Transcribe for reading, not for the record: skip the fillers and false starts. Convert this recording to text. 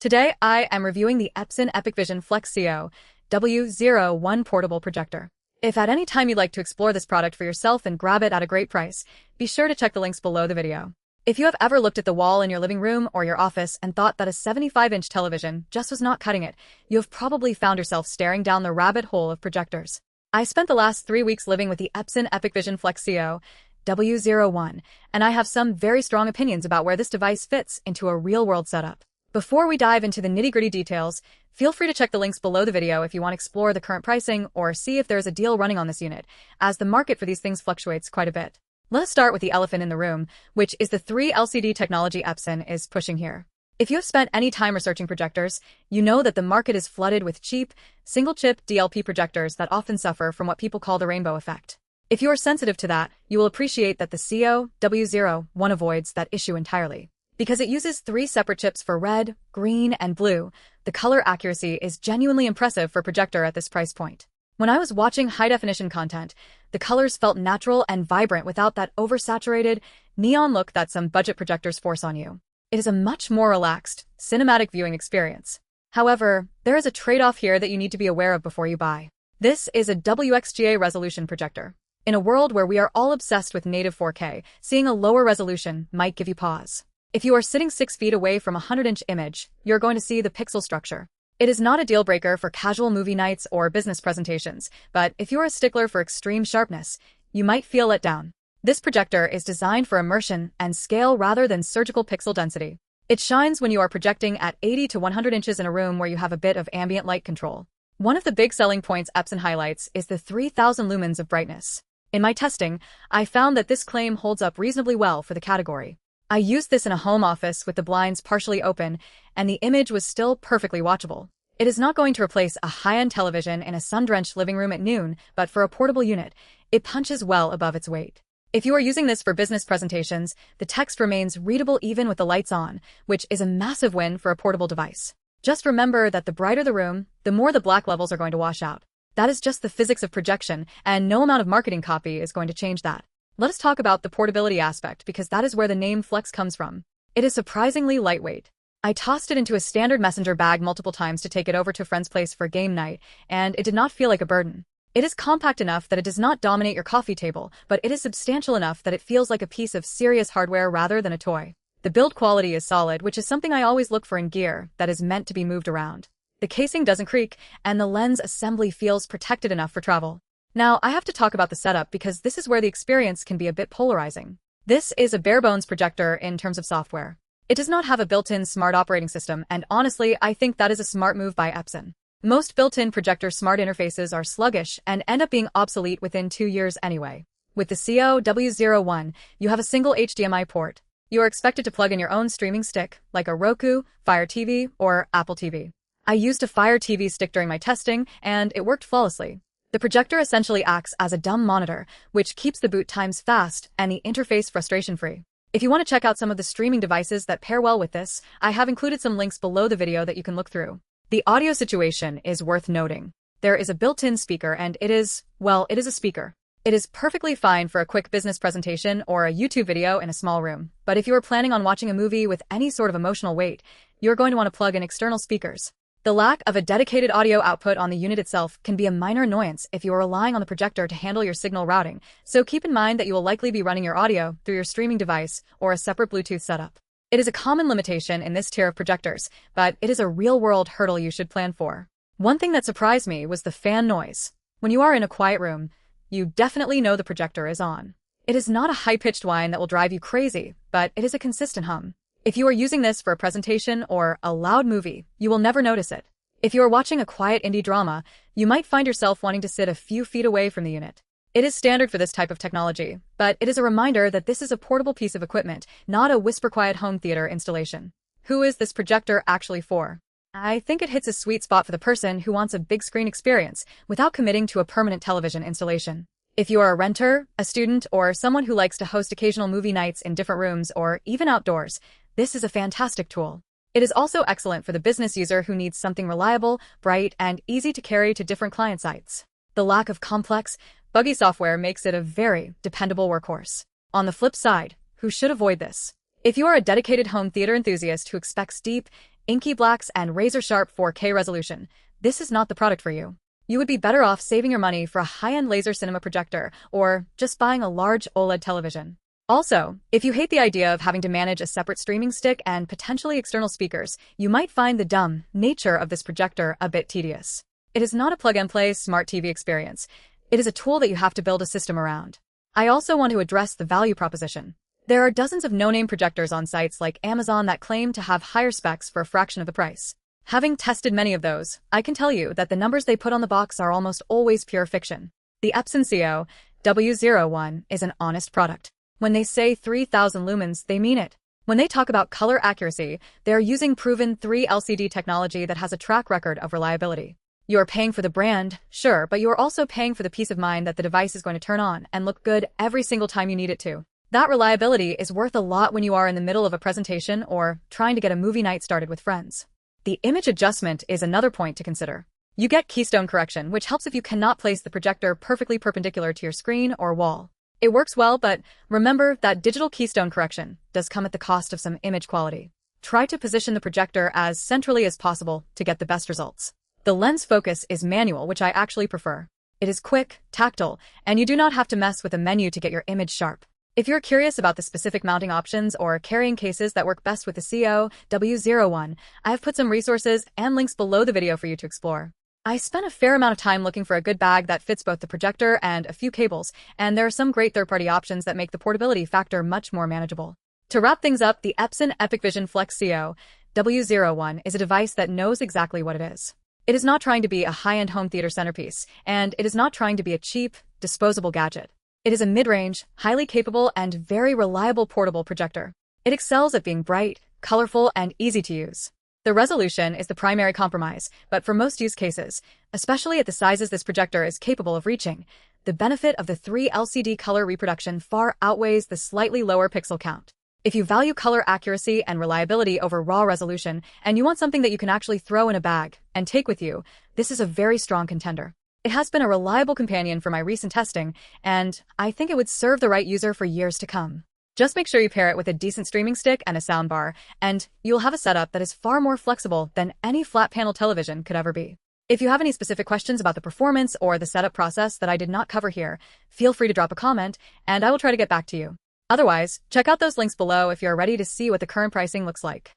Today, I am reviewing the Epson EpiqVision Flex CO-W01 portable projector. If at any time you'd like to explore this product for yourself and grab it at a great price, be sure to check the links below the video. If you have ever looked at the wall in your living room or your office and thought that a 75-inch television just was not cutting it, you have probably found yourself staring down the rabbit hole of projectors. I spent the last 3 weeks living with the Epson EpiqVision Flex CO-W01, and I have some very strong opinions about where this device fits into a real-world setup. Before we dive into the nitty-gritty details, feel free to check the links below the video if you want to explore the current pricing or see if there's a deal running on this unit, as the market for these things fluctuates quite a bit. Let us start with the elephant in the room, which is the 3 LCD technology Epson is pushing here. If you have spent any time researching projectors, you know that the market is flooded with cheap, single-chip DLP projectors that often suffer from what people call the rainbow effect. If you are sensitive to that, you will appreciate that the CO-W01 avoids that issue entirely. Because it uses 3 separate chips for red, green, and blue, the color accuracy is genuinely impressive for a projector at this price point. When I was watching high-definition content, the colors felt natural and vibrant without that oversaturated, neon look that some budget projectors force on you. It is a much more relaxed, cinematic viewing experience. However, there is a trade-off here that you need to be aware of before you buy. This is a WXGA resolution projector. In a world where we are all obsessed with native 4K, seeing a lower resolution might give you pause. If you are sitting 6 feet away from a 100-inch image, you're going to see the pixel structure. It is not a deal breaker for casual movie nights or business presentations, but if you're a stickler for extreme sharpness, you might feel let down. This projector is designed for immersion and scale rather than surgical pixel density. It shines when you are projecting at 80 to 100 inches in a room where you have a bit of ambient light control. One of the big selling points Epson highlights is the 3000 lumens of brightness. In my testing, I found that this claim holds up reasonably well for the category. I used this in a home office with the blinds partially open, and the image was still perfectly watchable. It is not going to replace a high-end television in a sun-drenched living room at noon, but for a portable unit, it punches well above its weight. If you are using this for business presentations, the text remains readable even with the lights on, which is a massive win for a portable device. Just remember that the brighter the room, the more the black levels are going to wash out. That is just the physics of projection, and no amount of marketing copy is going to change that. Let us talk about the portability aspect because that is where the name Flex comes from. It is surprisingly lightweight. I tossed it into a standard messenger bag multiple times to take it over to a friend's place for game night, and it did not feel like a burden. It is compact enough that it does not dominate your coffee table, but it is substantial enough that it feels like a piece of serious hardware rather than a toy. The build quality is solid, which is something I always look for in gear that is meant to be moved around. The casing doesn't creak, and the lens assembly feels protected enough for travel. Now, I have to talk about the setup because this is where the experience can be a bit polarizing. This is a bare-bones projector in terms of software. It does not have a built-in smart operating system, and honestly, I think that is a smart move by Epson. Most built-in projector smart interfaces are sluggish and end up being obsolete within 2 years anyway. With the CO-W01, you have a single HDMI port. You are expected to plug in your own streaming stick, like a Roku, Fire TV, or Apple TV. I used a Fire TV stick during my testing, and it worked flawlessly. The projector essentially acts as a dumb monitor, which keeps the boot times fast and the interface frustration-free. If you want to check out some of the streaming devices that pair well with this, I have included some links below the video that you can look through. The audio situation is worth noting. There is a built-in speaker and it is a speaker. It is perfectly fine for a quick business presentation or a YouTube video in a small room. But if you are planning on watching a movie with any sort of emotional weight, you're going to want to plug in external speakers. The lack of a dedicated audio output on the unit itself can be a minor annoyance if you are relying on the projector to handle your signal routing, so keep in mind that you will likely be running your audio through your streaming device or a separate Bluetooth setup. It is a common limitation in this tier of projectors, but it is a real-world hurdle you should plan for. One thing that surprised me was the fan noise. When you are in a quiet room, you definitely know the projector is on. It is not a high-pitched whine that will drive you crazy, but it is a consistent hum. If you are using this for a presentation or a loud movie, you will never notice it. If you are watching a quiet indie drama, you might find yourself wanting to sit a few feet away from the unit. It is standard for this type of technology, but it is a reminder that this is a portable piece of equipment, not a whisper-quiet home theater installation. Who is this projector actually for? I think it hits a sweet spot for the person who wants a big screen experience without committing to a permanent television installation. If you are a renter, a student, or someone who likes to host occasional movie nights in different rooms or even outdoors, this is a fantastic tool. It is also excellent for the business user who needs something reliable, bright, and easy to carry to different client sites. The lack of complex, buggy software makes it a very dependable workhorse. On the flip side, who should avoid this? If you are a dedicated home theater enthusiast who expects deep, inky blacks, and razor-sharp 4K resolution, this is not the product for you. You would be better off saving your money for a high-end laser cinema projector or just buying a large OLED television. Also, if you hate the idea of having to manage a separate streaming stick and potentially external speakers, you might find the dumb nature of this projector a bit tedious. It is not a plug-and-play smart TV experience. It is a tool that you have to build a system around. I also want to address the value proposition. There are dozens of no-name projectors on sites like Amazon that claim to have higher specs for a fraction of the price. Having tested many of those, I can tell you that the numbers they put on the box are almost always pure fiction. The Epson CO-W01 is an honest product. When they say 3000 lumens, they mean it. When they talk about color accuracy, they are using proven 3 LCD technology that has a track record of reliability. You are paying for the brand, sure, but you are also paying for the peace of mind that the device is going to turn on and look good every single time you need it to. That reliability is worth a lot when you are in the middle of a presentation or trying to get a movie night started with friends. The image adjustment is another point to consider. You get keystone correction, which helps if you cannot place the projector perfectly perpendicular to your screen or wall. It works well, but remember that digital keystone correction does come at the cost of some image quality. Try to position the projector as centrally as possible to get the best results. The lens focus is manual, which I actually prefer. It is quick, tactile, and you do not have to mess with a menu to get your image sharp. If you're curious about the specific mounting options or carrying cases that work best with the CO-W01, I have put some resources and links below the video for you to explore. I spent a fair amount of time looking for a good bag that fits both the projector and a few cables, and there are some great third-party options that make the portability factor much more manageable. To wrap things up, the Epson EpiqVision Flex CO-W01 is a device that knows exactly what it is. It is not trying to be a high-end home theater centerpiece, and it is not trying to be a cheap, disposable gadget. It is a mid-range, highly capable, and very reliable portable projector. It excels at being bright, colorful, and easy to use. The resolution is the primary compromise, but for most use cases, especially at the sizes this projector is capable of reaching, the benefit of the 3 LCD color reproduction far outweighs the slightly lower pixel count. If you value color accuracy and reliability over raw resolution, and you want something that you can actually throw in a bag and take with you, this is a very strong contender. It has been a reliable companion for my recent testing, and I think it would serve the right user for years to come. Just make sure you pair it with a decent streaming stick and a soundbar, and you'll have a setup that is far more flexible than any flat panel television could ever be. If you have any specific questions about the performance or the setup process that I did not cover here, feel free to drop a comment, and I will try to get back to you. Otherwise, check out those links below if you're ready to see what the current pricing looks like.